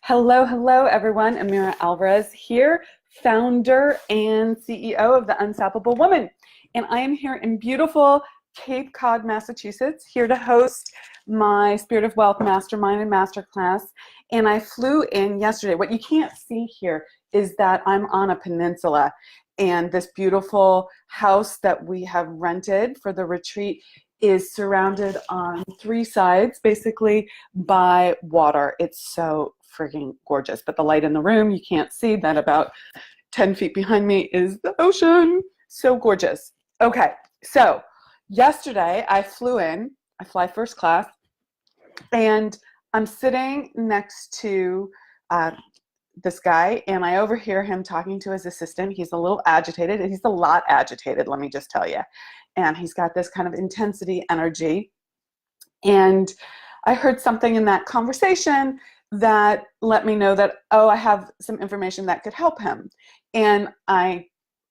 Hello, hello, everyone. Amira Alvarez here, founder and CEO of The Unstoppable Woman. And I am here in beautiful Cape Cod, Massachusetts, here to host my Spirit of Wealth Mastermind and Masterclass. And I flew in yesterday. What you can't see here is that I'm on a peninsula, and this beautiful house that we have rented for the retreat is surrounded on three sides, basically, by water. It's so freaking gorgeous. But the light in the room, you can't see that about 10 feet behind me is the ocean. So gorgeous. Okay, so yesterday I flew in. I fly first class, and I'm sitting next to this guy, and I overhear him talking to his assistant. He's a little agitated. He's a lot agitated, let me just tell you. And he's got this kind of intensity energy. And I heard something in that conversation that let me know that, oh, I have some information that could help him. And I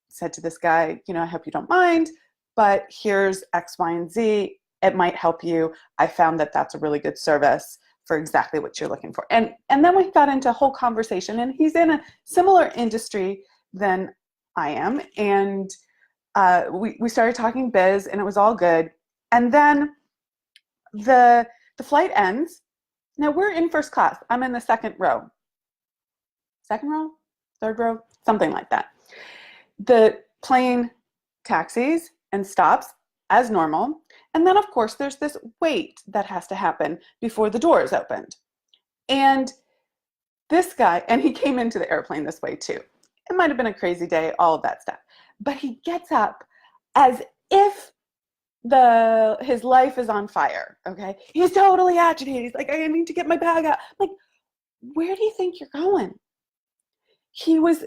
said to this guy, I hope you don't mind, but here's X, Y, and Z. It might help you. I found that that's a really good service for exactly what you're looking for. And then we got into a whole conversation, and he's in a similar industry than I am. And we started talking biz, and it was all good. And then the flight ends. Now we're in first class. I'm in the second row, third row, something like that. The plane taxis and stops as normal. And then, of course, there's this wait that has to happen before the doors opened. And this guy, and he came into the airplane this way too. It might have been a crazy day, all of that stuff. But he gets up as if his life is on fire, okay? He's totally agitated. He's like, I need to get my bag out. I'm like, where do you think you're going? He was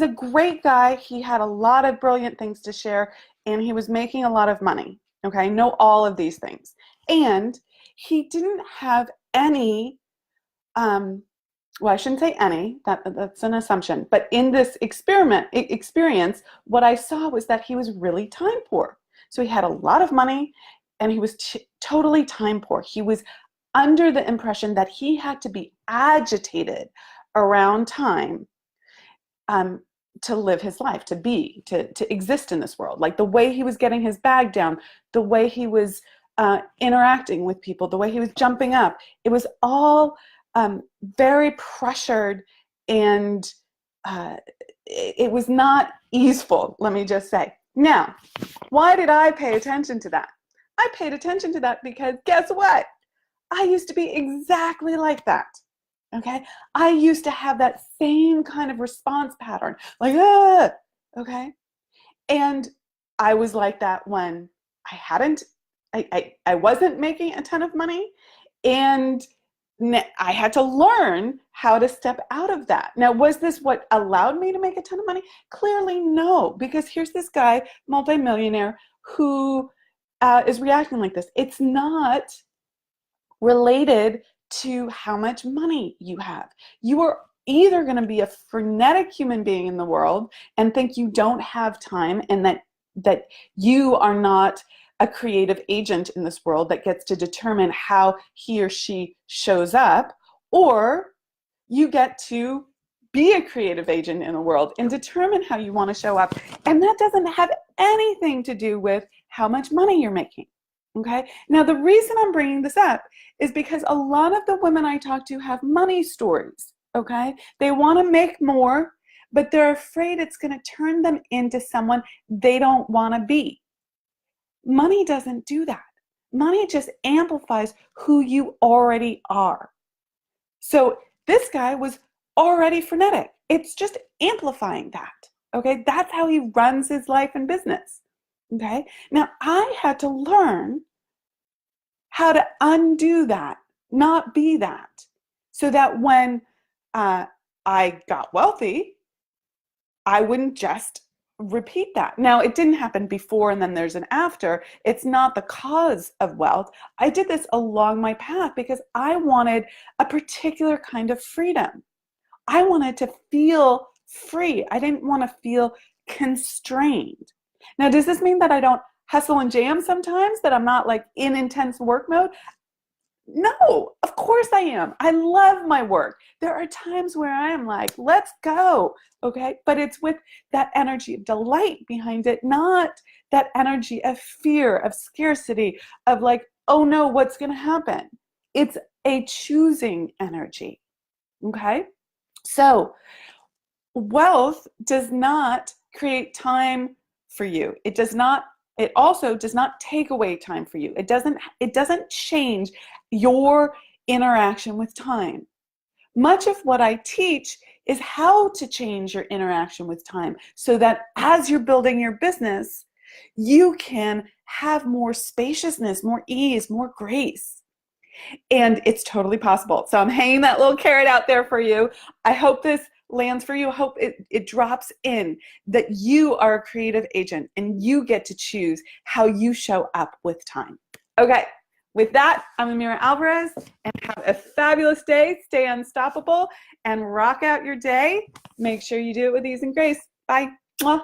a great guy. He had a lot of brilliant things to share, and he was making a lot of money, okay? I know all of these things. And he didn't have any, well, I shouldn't say any, that's an assumption, but in this experience, what I saw was that he was really time poor. So he had a lot of money, and he was totally time poor. He was under the impression that he had to be agitated around time to live his life, to exist in this world. Like the way he was getting his bag down, the way he was interacting with people, the way he was jumping up, it was all very pressured, and it was not easeful, let me just say. Now, why did I pay attention to that? I paid attention to that because guess what? I used to be exactly like that. Okay? I used to have that same kind of response pattern, like, okay? And I was like that when I wasn't making a ton of money, and I had to learn how to step out of that. Now, was this what allowed me to make a ton of money? Clearly no, because here's this guy, multimillionaire, who is reacting like this. It's not related to how much money you have. You are either going to be a frenetic human being in the world and think you don't have time, and that you are not a creative agent in this world that gets to determine how he or she shows up, or you get to be a creative agent in the world and determine how you want to show up. And that doesn't have anything to do with how much money you're making. Okay? Now, the reason I'm bringing this up is because a lot of the women I talk to have money stories. Okay? They want to make more, but they're afraid it's going to turn them into someone they don't want to be. Money doesn't do that. Money just amplifies who you already are. So this guy was already frenetic. It's just amplifying that. Okay, that's how he runs his life and business. Okay, now I had to learn how to undo that, not be that, so that when I got wealthy, I wouldn't just repeat that. Now, it didn't happen before and then there's an after. It's not the cause of wealth. I did this along my path because I wanted a particular kind of freedom. I wanted to feel free. I didn't want to feel constrained. Now, does this mean that I don't hustle and jam sometimes, that I'm not like in intense work mode? No, of course I am. I love my work. There are times where I am like, let's go. Okay. But it's with that energy of delight behind it, not that energy of fear, of scarcity, of like, oh no, what's going to happen? It's a choosing energy. Okay. So wealth does not create time for you. It also does not take away time for you. It doesn't change your interaction with time. Much of what I teach is how to change your interaction with time so that as you're building your business, you can have more spaciousness, more ease, more grace. And it's totally possible. So I'm hanging that little carrot out there for you. I hope this lands for you. I hope it drops in that you are a creative agent and you get to choose how you show up with time. Okay, with that, I'm Amira Alvarez, and have a fabulous day. Stay unstoppable and rock out your day. Make sure you do it with ease and grace. Bye. Mwah.